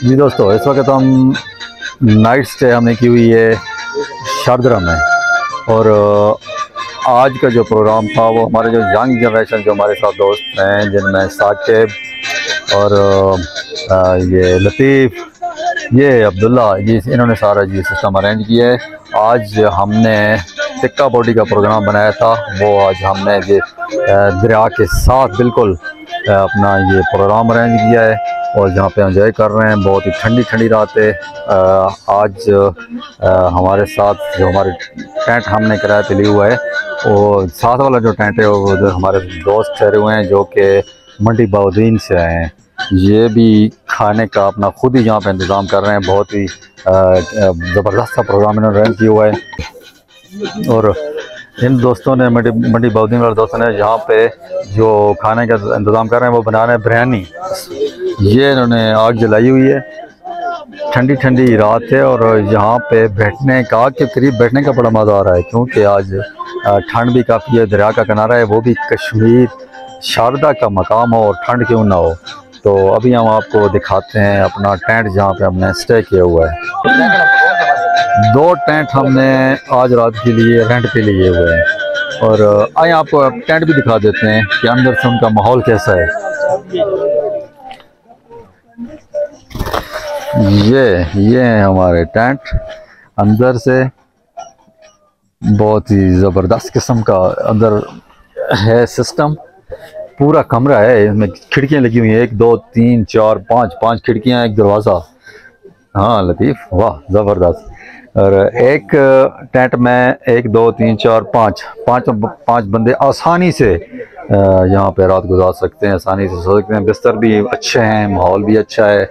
जी दोस्तों, इस वक्त हम नाइट स्टे हमने की हुई है शारदरा में। और आज का जो प्रोग्राम था वो हमारे जो यंग जनरेशन जो हमारे साथ दोस्त हैं, जिनमें साकिब और ये लतीफ़, ये अब्दुल्ला जी, इन्होंने सारा जी सिस्टम अरेंज किया है। आज हमने टिक्का बॉडी का प्रोग्राम बनाया था, वो आज हमने ये दरिया के साथ बिल्कुल अपना ये प्रोग्राम अरेंज किया है और जहाँ पे एंजॉय कर रहे हैं। बहुत ही ठंडी ठंडी रात है। आज हमारे साथ जो हमारे टेंट हमने किराए पे लिया हुआ है, वो साथ वाला जो टेंट है वो हमारे दोस्त ठहरे हुए हैं जो कि मंडी बाउद्दीन से आए हैं। ये भी खाने का अपना खुद ही यहाँ पे इंतज़ाम कर रहे हैं। बहुत ही ज़बरदस्त सा प्रोग्राम इन्होंने अरेंज किया हुआ है। और इन दोस्तों ने मंडी बाउद्दीन वाले दोस्तों ने यहाँ पे जो खाने का इंतज़ाम कर रहे हैं वो बना रहे हैं बिरयानी। ये इन्होंने आग जलाई हुई है, ठंडी ठंडी रात है और यहाँ पे बैठने का, आग के करीब बैठने का बड़ा मज़ा आ रहा है क्योंकि आज ठंड भी काफ़ी है, दरिया का किनारा है, वो भी कश्मीर शारदा का मकाम हो और ठंड क्यों ना हो। तो अभी हम आपको दिखाते हैं अपना टेंट जहाँ पे हमने स्टे किया हुआ है। 2 टेंट हमने आज रात के लिए रेंट पे लिए हुए हैं और आइए आपको टेंट भी दिखा देते हैं कि अंदर से उनका माहौल कैसा है। ये हैं हमारे टेंट, अंदर से बहुत ही ज़बरदस्त किस्म का अंदर है सिस्टम। पूरा कमरा है, इसमें खिड़कियाँ लगी हुई हैं, 1 2 3 4 5 खिड़कियाँ, एक दरवाज़ा। हाँ लतीफ़, वाह ज़बरदस्त। और एक टेंट में 1 2 3 4 5 बंदे आसानी से यहाँ पे रात गुजार सकते हैं, आसानी से सो सकते हैं। बिस्तर भी अच्छे हैं, माहौल भी अच्छा है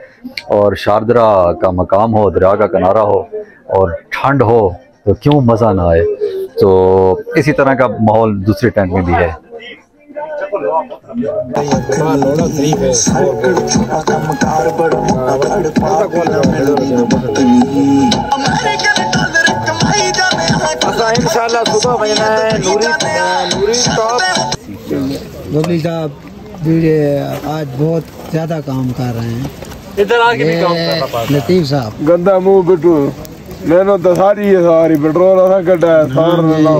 और शारदरा का मकाम हो, दरिया का किनारा हो और ठंड हो तो क्यों मज़ा ना आए। तो इसी तरह का माहौल दूसरे टेंट में भी है। इंशाल्लाह सुबह बजना है नूरी टॉप। बबली साहब आज बहुत ज्यादा काम कर रहे हैं। इधर आके भी काम कर रहा है लतीफ साहब। गंदा मुंह बिटू लेनो तो सारी है, सारी पेट्रोल ना कटा है सार ना।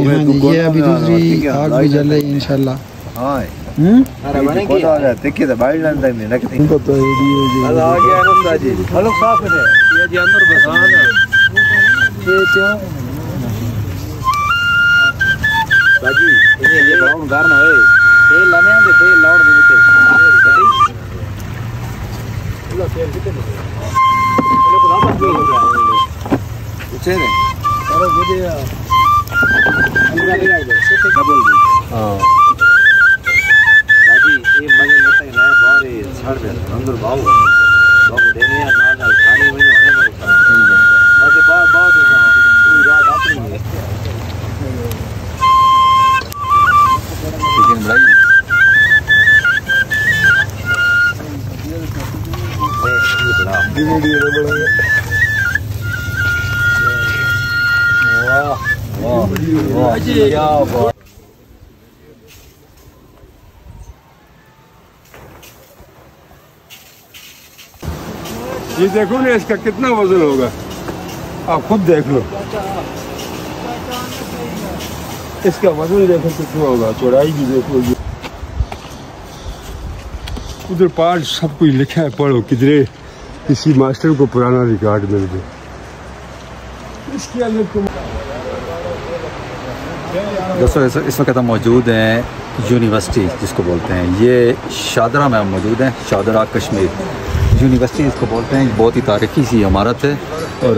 ये अभी दूसरी आग भी जल रही है इंशाल्लाह। हां अरे बने की आ गया देखिए तो बाहर लाने तक नहीं लगती। इनको तो वीडियो जी आ गया नंदा जी हेलो साफ है ये जी अंदर बसा ना ये क्यों बाजी ये ब्राउन गार्न है ये लाने दे ते लाउड दे ते लो तेल कितने ये को वापस भी हो गया पूछे रे अरे वीडियो अंदर लगा दो डबल हां बाजी ये मजे लेते हैं ना बारे छड़ दे अंदर बाबू देने यार ना खाने में होने वाला ठीक है बाकी बात पूरी रात अपनी है लेकिन भाई ये बड़ा वीडियो वाह क्या बात। ये देखो ना इसका कितना वजन होगा, आप खुद देख लो। इसका वजन देखो कितना होगा, चौड़ाई भी देखो। उधर पार्ट सब कुछ लिखा है, पढ़ो किधरे किसी मास्टर को पुराना रिकॉर्ड मिल गया। इसके अंदर तुम दोस्तों इस वक्त हम मौजूद हैं यूनिवर्सिटी जिसको बोलते हैं, ये शारदरा में हम मौजूद हैं। शारदरा कश्मीर यूनिवर्सिटी इसको बोलते हैं। बहुत ही तारीखी सी इमारत है और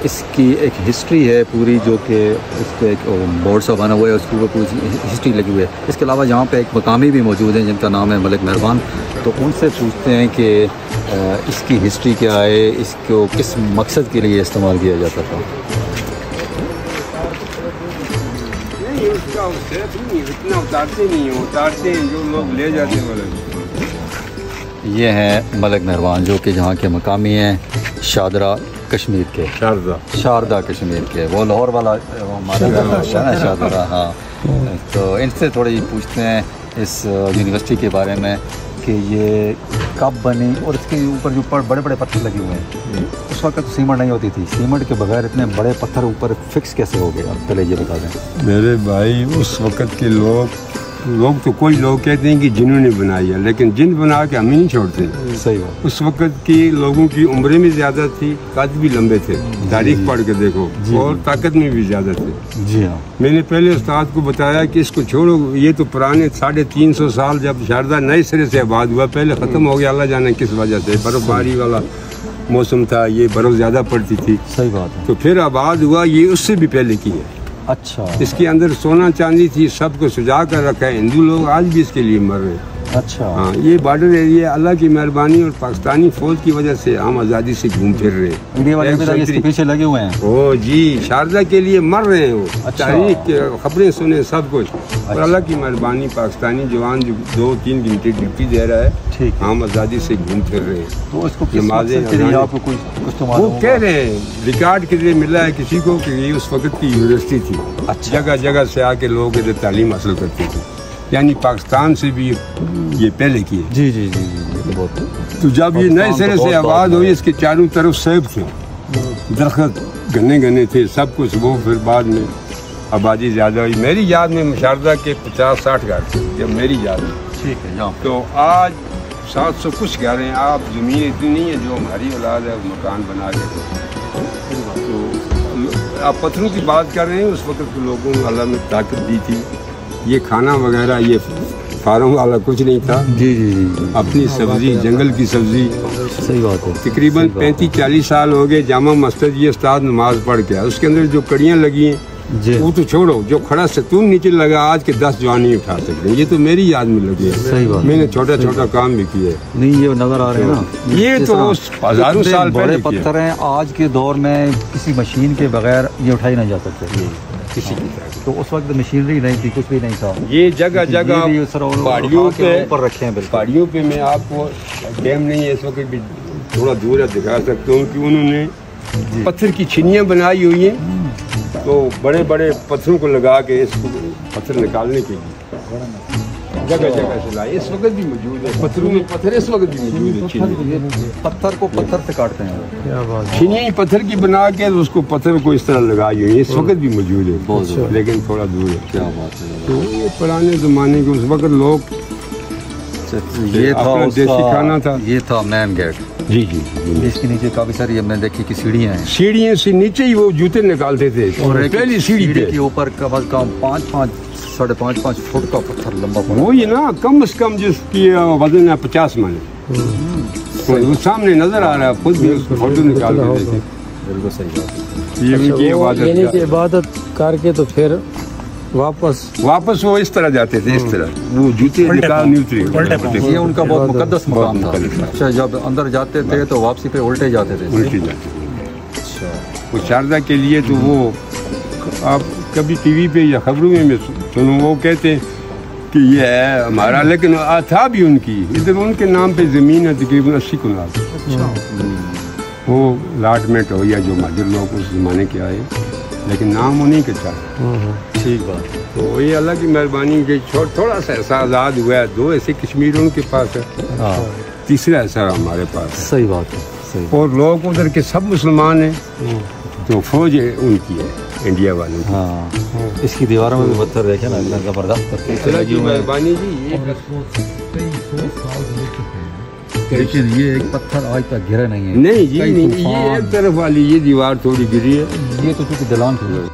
इसकी एक हिस्ट्री है पूरी, जो कि उस पर एक बोर्ड सा बना हुआ है, उसके ऊपर पूरी हिस्ट्री लगी हुई है। इसके अलावा यहाँ पे एक मकामी भी मौजूद हैं जिनका नाम है मलिक मेहरबान। तो उनसे पूछते हैं कि इसकी हिस्ट्री क्या है, इसको किस मकसद के लिए इस्तेमाल किया जाता था। इतना उतारते नहीं है, उतारते हैं जो लोग ले जाते हैं। ये हैं मलिक मेहरबान जो कि जहाँ के मकामी हैं शारदा कश्मीर के। शारदा कश्मीर के, वो लाहौर वाला हमारा है ना शारदा। हाँ, तो इनसे थोड़ी पूछते हैं इस यूनिवर्सिटी के बारे में कि ये कब बनी और इसके ऊपर जो बड़े बड़े पत्थर लगे हुए हैं, उस वक्त तो सीमेंट नहीं होती थी, सीमेंट के बगैर इतने बड़े पत्थर ऊपर फिक्स कैसे हो गए? आप पहले ये बता दें। मेरे भाई उस वक़्त के लोग तो कोई लोग कहते हैं कि जिन्होंने बनाई है, लेकिन जिन बना के हम ही नहीं छोड़ते। सही बात। उस वक़्त के लोगों की उम्रें भी ज़्यादा थी, कद भी लंबे थे, तारीख पढ़ के देखो, और ताकत में भी ज़्यादा थे। जी हाँ। मैंने पहले उस्ताद को बताया कि इसको छोड़ो, ये तो पुराने 350 साल जब शारदा नए सिरे से आबाद हुआ, पहले ख़त्म हो गया, अल्लाह जाने किस वजह से, बर्फबारी वाला मौसम था, ये बर्फ़ ज़्यादा पड़ती थी। सही बात है। तो फिर आबाद हुआ, ये उससे भी पहले की है। अच्छा। इसके अंदर सोना चांदी थी, सबको सजा कर रखा है। हिंदू लोग आज भी इसके लिए मर रहे हैं। अच्छा। हाँ, ये बॉर्डर एरिया अल्लाह की मेहरबानी और पाकिस्तानी फौज की वजह से हम आज़ादी से घूम फिर रहे हैं। इंडिया वाले भी तो इसके पीछे लगे हुए हैं। ओ जी, शारदा के लिए मर रहे हैं वो। अच्छा। तारीख के खबरें सुने, सब कुछ। और अल्लाह की मेहरबानी, पाकिस्तानी जवान जो 2-3 घंटे ड्यूटी दे रहा है, ठीक है। हम आज़ादी से घूम फिर रहे हैं। तो इसको नमाज़ें आपको कुछ तो वो मालूम कह रहे हैं, रिकॉर्ड के लिए मिला है किसी को कि ये उस वक्त की यूनिवर्सिटी थी। अच्छा। जगह जगह से आके लोग इधर तालीम हासिल करते थे, यानी पाकिस्तान से भी ये पहले की है। जी जी जी जी, बहुत। तो जब ये नए सिरे से आबाद हुई, इसके चारों तरफ सेब थे, दरख्त घने घने थे, सब कुछ। वो फिर बाद में आबादी ज़्यादा हुई। मेरी याद में शारदा के 50-60 घर थे जब मेरी याद में। ठीक है, जाओ। तो आज 700 कुछ घर हैं। आप ज़मीन इतनी नहीं है जो हमारी औलाद है मकान बना के। तो आप पत्थरों की बात कर रहे हैं, उस वक्त के लोगों को अल्लाह ने ताकत दी थी। ये खाना वगैरह, ये फार्म वाला कुछ नहीं था। जी जी जी। अपनी सब्जी, जंगल की सब्जी। सही बात है। तकरीबन 35-40 साल हो गए जामा मस्जिद ये उस्ताद नमाज पढ़ के। उसके अंदर जो कड़ियाँ लगी हैं, जी। वो तो छोड़ो, जो खड़ा सतून नीचे लगा, आज के 10 जवान नहीं उठा सकते। ये तो मेरी याद में लगी है। सही बात। मैंने छोटा छोटा काम भी किया है। नहीं, ये नजर आ रहे हैं ना, ये तो हजारों साल बड़े पहले पत्थर हैं। आज के दौर में किसी मशीन के बगैर ये उठाई नहीं जा सकते किसी की। तो उस वक्त मशीनरी नहीं थी, कुछ भी नहीं था। ये जगह जगह पहाड़ियों पे ऊपर रखे हैं। बिल्कुल पहाड़ियों पे मैं आपको डैम नहीं है इस वक्त भी, थोड़ा दूर है, दिखा सकता हूँ कि उन्होंने पत्थर की छिनियाँ बनाई हुई हैं। तो बड़े बड़े पत्थरों को लगा के इसको पत्थर निकालने के लिए जगह जगह से लाए। इस वक्त भी मौजूद है पत्थरों में, पत्थर इस वक्त भी मौजूद है। छिनियाँ पत्थर को पत्थर से काटते हैं। छिनियाँ ही पत्थर की बना के उसको पत्थर को इस तरह लगाई हुई है। इस वक्त भी मौजूद है, लेकिन थोड़ा दूर है। क्या बात है। तो ये पुराने ज़माने के उस वक्त लोग, ये था देसी खाना था। ये था मैन गेट। जी जी। इसके नीचे काफी सारी हमने देखी कि सीढ़ियाँ हैं। सीढ़ियों से नीचे ही वो जूते निकालते थे, और पहली सीढ़ी पे के ऊपर कम से कम 5-5 फुट का पत्थर लंबा पड़ा। वो ये ना कम से कम जिसकी वजन है 50 मन। तो वो सामने नजर आ रहा है, खुद भी उसको फोटो निकाल के देखे। बिल्कुल सही बात। ये उनकी इबादत करके तो फिर वापस वो इस तरह जाते थे, इस तरह वो जूते निकाल नहीं उतरे। ये उनका बहुत मुकद्दस मकाम था। अच्छा, जब अंदर जाते थे तो वापसी पे उल्टे जाते थे। उल्टे जाते थे। वो शारदा के लिए तो वो आप कभी टीवी पे या खबरों में सुनो, वो कहते हैं कि ये है हमारा, लेकिन था भी उनकी। इधर उनके नाम पे ज़मीन है तकरीबन 80 कनाल। वो लाटमेंट हो या जो माजिर लोग उस ज़माने के आए, लेकिन नाम उन्हीं का था। ठीक बात। तो ये अल्लाह की मेहरबानी के थोड़ा सा ऐसा आज़ाद हुआ है। 2 ऐसे कश्मीर उनके पास है, हाँ, तीसरा ऐसा हमारे पास है। सही बात है। सही। और लोग उधर के सब मुसलमान हैं। तो फौज उनकी है, इंडिया वालों की। हाँ, इसकी दीवारों में भी पत्थर देखे ना, इतना जबरदस्त अल्लाह की मेहरबानी जी। लेकिन ये एक पत्थर आज तक गिरा नहीं है। नहीं जी, नहीं, ये एक तरफ वाली ये दीवार थोड़ी गिरी है। ये तो चूंकि दलान थी।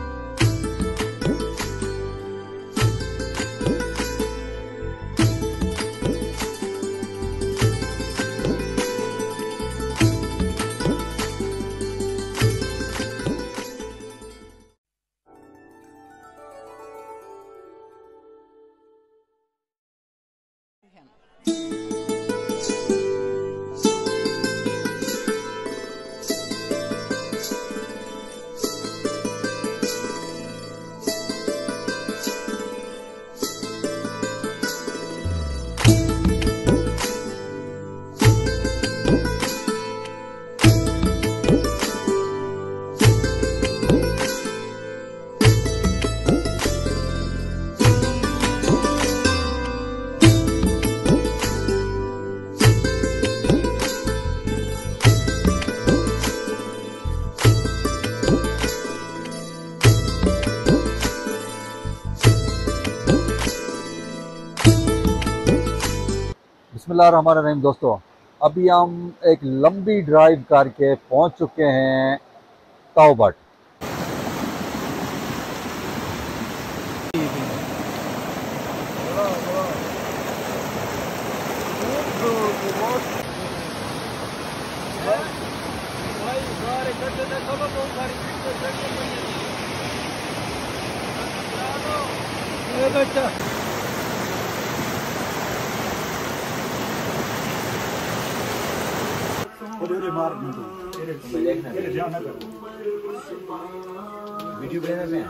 बिस्मिल्लाहिर्रहमानिर्रहीम दोस्तों, अभी हम एक लंबी ड्राइव करके पहुंच चुके हैं ताओबट। वीडियो बनाने में